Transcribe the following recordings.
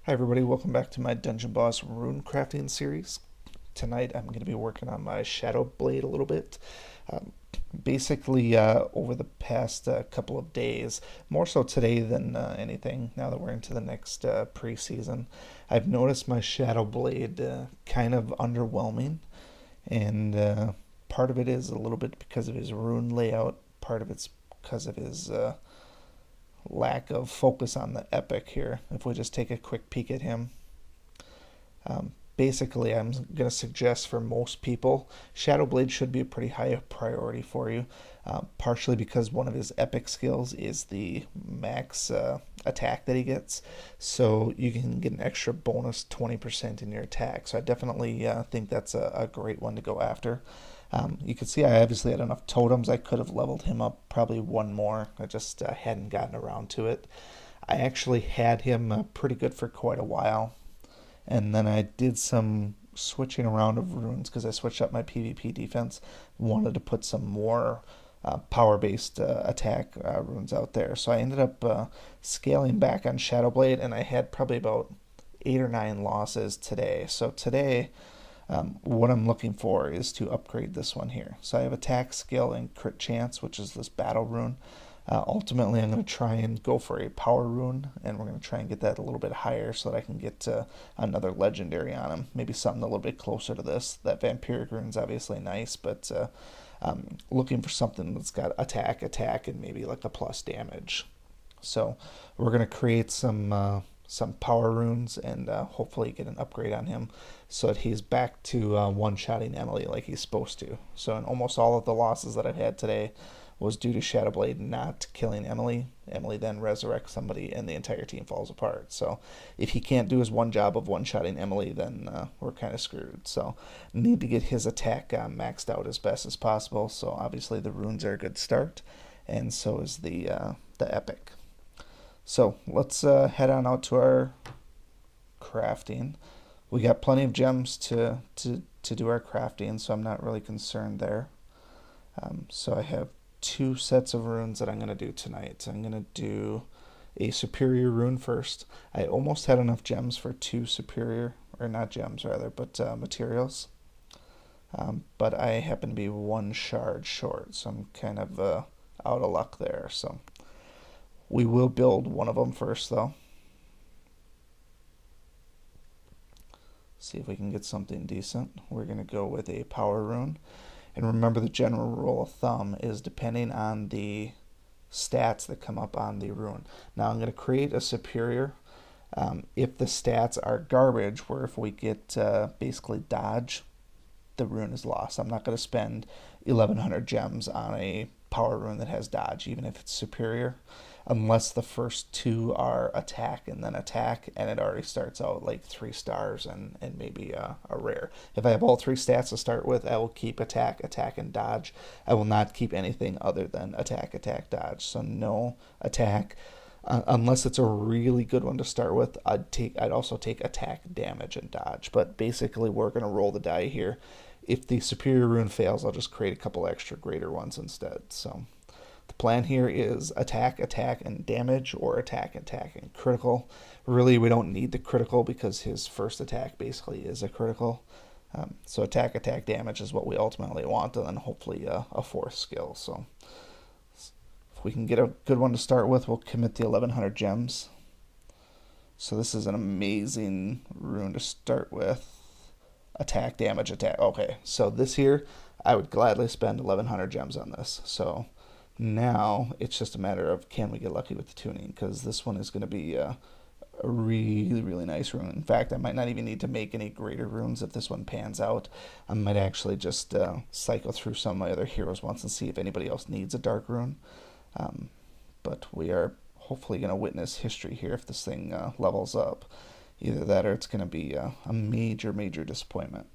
Hi everybody, welcome back to my Dungeon Boss rune crafting series. Tonight I'm going to be working on my Shadow Blade a little bit. Um, over the past couple of days, more so today than anything, now that we're into the next preseason, I've noticed my Shadow Blade kind of underwhelming, and part of it is a little bit because of his rune layout, part of it's because of his lack of focus on the epic here. If we just take a quick peek at him, basically I'm going to suggest for most people, Shadow Blade should be a pretty high priority for you, partially because one of his epic skills is the max attack that he gets, so you can get an extra bonus 20% in your attack. So I definitely think that's a great one to go after. You can see I obviously had enough totems. I could have leveled him up probably one more. I just hadn't gotten around to it. I actually had him pretty good for quite a while. And then I did some switching around of runes because I switched up my PvP defense. Wanted to put some more power-based attack runes out there. So I ended up scaling back on Shadow Blade, and I had probably about 8 or 9 losses today. So today, what I'm looking for is to upgrade this one here. So I have attack, skill, and crit chance, which is this battle rune. Ultimately, I'm going to try and go for a power rune, and we're going to try and get that a little bit higher so that I can get another legendary on him. Maybe something a little bit closer to this. That vampiric rune's obviously nice, but looking for something that's got attack, and maybe like a plus damage. So we're going to create some power runes and hopefully get an upgrade on him so that he's back to one-shotting Emily like he's supposed to. So in almost all of the losses that I've had today was due to Shadow Blade not killing Emily. Emily then resurrects somebody and the entire team falls apart. So if he can't do his one job of one-shotting Emily, then we're kind of screwed. So need to get his attack maxed out as best as possible. So obviously the runes are a good start, and so is the epic. So let's head on out to our crafting. We got plenty of gems to do our crafting, so I'm not really concerned there. So I have 2 sets of runes that I'm going to do tonight. I'm going to do a superior rune first. I almost had enough gems for 2 superior, or not gems rather, but materials. But I happen to be 1 shard short, so I'm kind of out of luck there. So we will build one of them first, though. See if we can get something decent. We're going to go with a power rune. And remember, the general rule of thumb is depending on the stats that come up on the rune. Now I'm going to create a superior. If the stats are garbage, where if we get basically dodge, the rune is lost. I'm not going to spend 1100 gems on a power rune that has dodge, even if it's superior, unless the first 2 are attack and then attack, and it already starts out like 3 stars and maybe a rare. If I have all 3 stats to start with, I will keep attack, and dodge. I will not keep anything other than attack, dodge. So no attack, unless it's a really good one to start with. I'd also take attack, damage, and dodge. But basically, we're going to roll the die here. If the superior rune fails, I'll just create a couple extra greater ones instead. So the plan here is attack, and damage, or attack, and critical. Really, we don't need the critical because his first attack basically is a critical. So attack, damage is what we ultimately want, and then hopefully a 4th skill. So if we can get a good one to start with, we'll commit the 1100 gems. So this is an amazing rune to start with. Attack, damage, attack. Okay, so this here, I would gladly spend 1100 gems on this. So now it's just a matter of can we get lucky with the tuning, because this one is going to be a really, really nice rune. In fact, I might not even need to make any greater runes if this one pans out. I might actually just cycle through some of my other heroes once and see if anybody else needs a dark rune. But we are hopefully going to witness history here if this thing levels up. Either that or it's going to be a major, major disappointment.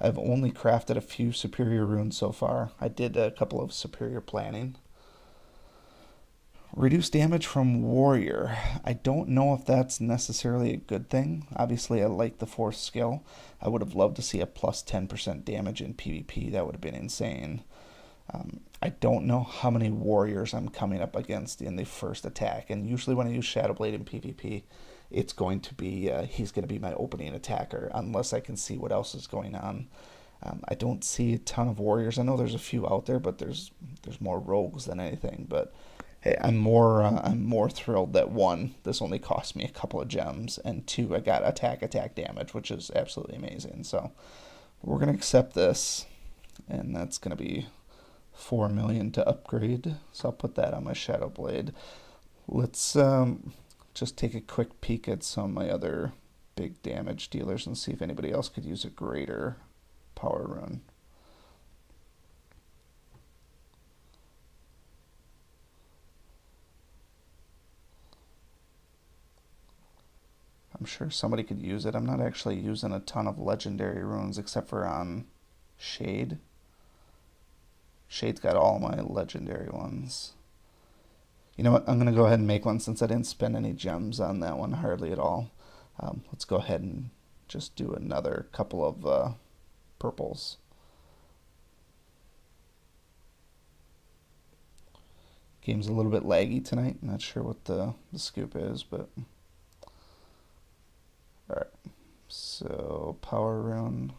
I've only crafted a few superior runes so far. I did a couple of superior planning. Reduce damage from warrior. I don't know if that's necessarily a good thing. Obviously, I like the 4th skill. I would have loved to see a plus 10% damage in PvP. That would have been insane. I don't know how many warriors I'm coming up against in the first attack, and usually when I use Shadow Blade in PvP, it's going to be he's going to be my opening attacker unless I can see what else is going on. I don't see a ton of warriors. I know there's a few out there, but there's more rogues than anything. But hey, I'm more thrilled that one, this only cost me a couple of gems, and two, I got attack damage, which is absolutely amazing. So we're gonna accept this, and that's gonna be 4 million to upgrade. So I'll put that on my Shadow Blade. Let's just take a quick peek at some of my other big damage dealers and see if anybody else could use a greater power rune. I'm sure somebody could use it. I'm not actually using a ton of legendary runes except for on Shade. Shade's got all my legendary ones. You know what? I'm going to go ahead and make one since I didn't spend any gems on that one, hardly at all. Let's go ahead and just do another couple of purples. Game's a little bit laggy tonight. Not sure what the scoop is, but... Alright, so power rune.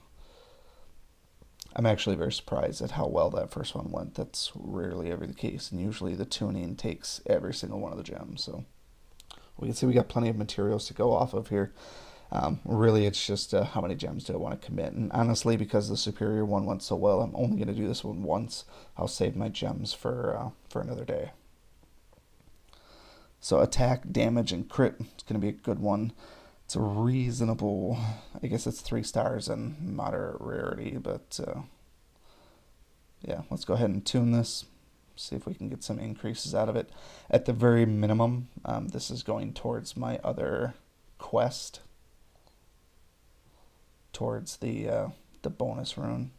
I'm actually very surprised at how well that first one went. That's rarely ever the case, and usually the tuning takes every single one of the gems. So we can see we got plenty of materials to go off of here. Really, it's just how many gems do I want to commit? And honestly, because the superior one went so well, I'm only going to do this one once. I'll save my gems for another day. So attack, damage, and crit. It's going to be a good one. It's a reasonable, I guess it's 3 stars and moderate rarity, but yeah, let's go ahead and tune this, see if we can get some increases out of it. At the very minimum, this is going towards my other quest, towards the bonus rune.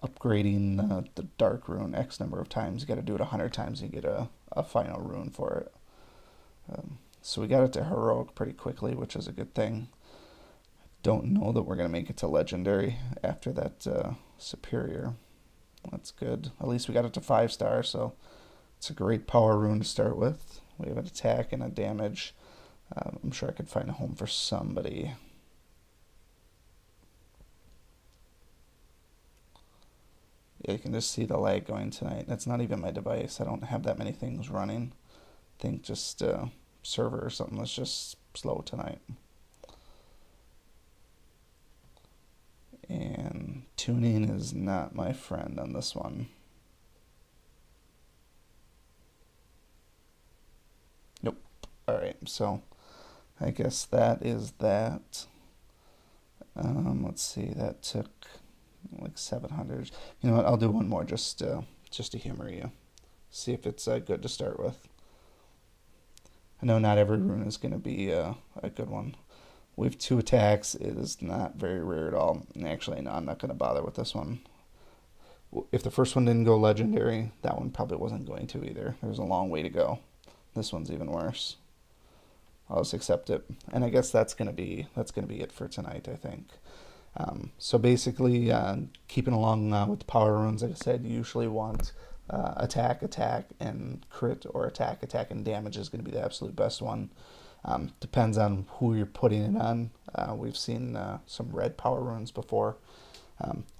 Upgrading the dark rune X number of times. You got to do it 100 times and you get a final rune for it. So we got it to heroic pretty quickly, which is a good thing. Don't know that we're going to make it to legendary after that superior. That's good. At least we got it to 5 stars, so it's a great power rune to start with. We have an attack and a damage. I'm sure I could find a home for somebody. Yeah, you can just see the lag going tonight. That's not even my device. I don't have that many things running. I think just... server or something that's just slow tonight. And tuning is not my friend on this one. Nope. Alright, so I guess that is that. Let's see, that took like 700. You know what, I'll do one more just to humor you. See if it's good to start with. I know not every rune is going to be a good one. We have 2 attacks. It is not very rare at all. And actually, no, I'm not going to bother with this one. If the first one didn't go legendary, that one probably wasn't going to either. There's a long way to go. This one's even worse. I'll just accept it. And I guess that's going to be it for tonight, I think. So basically, keeping along with the power runes, like I said, you usually want... attack, and crit, or attack, and damage is going to be the absolute best one. Depends on who you're putting it on. We've seen some red power runes before.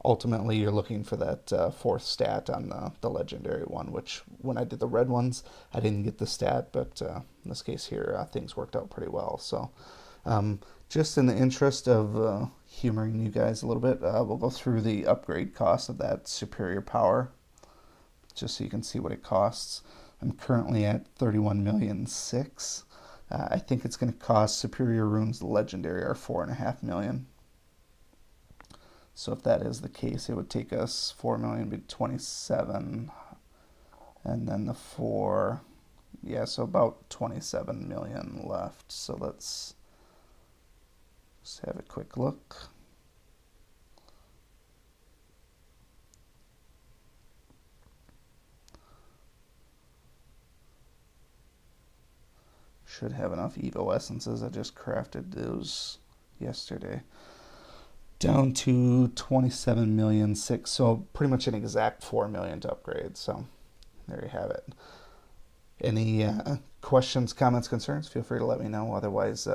Ultimately, you're looking for that 4th stat on the legendary one, which when I did the red ones, I didn't get the stat, but in this case here, things worked out pretty well. So just in the interest of humoring you guys a little bit, we'll go through the upgrade cost of that superior power, just so you can see what it costs. I'm currently at 31,000,006. I think it's going to cost superior runes legendary are 4.5 million. So if that is the case, it would take us 4 million be 27, and then the 4, yeah, so about 27 million left. So let's just have a quick look. Should have enough Evo essences. I just crafted those yesterday. down to 27 million six, so pretty much an exact 4 million to upgrade. So there you have it. Any questions, comments, concerns? Feel free to let me know. Otherwise,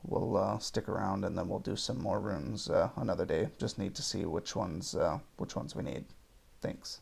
we'll stick around and then we'll do some more runes another day. Just need to see which ones we need. Thanks.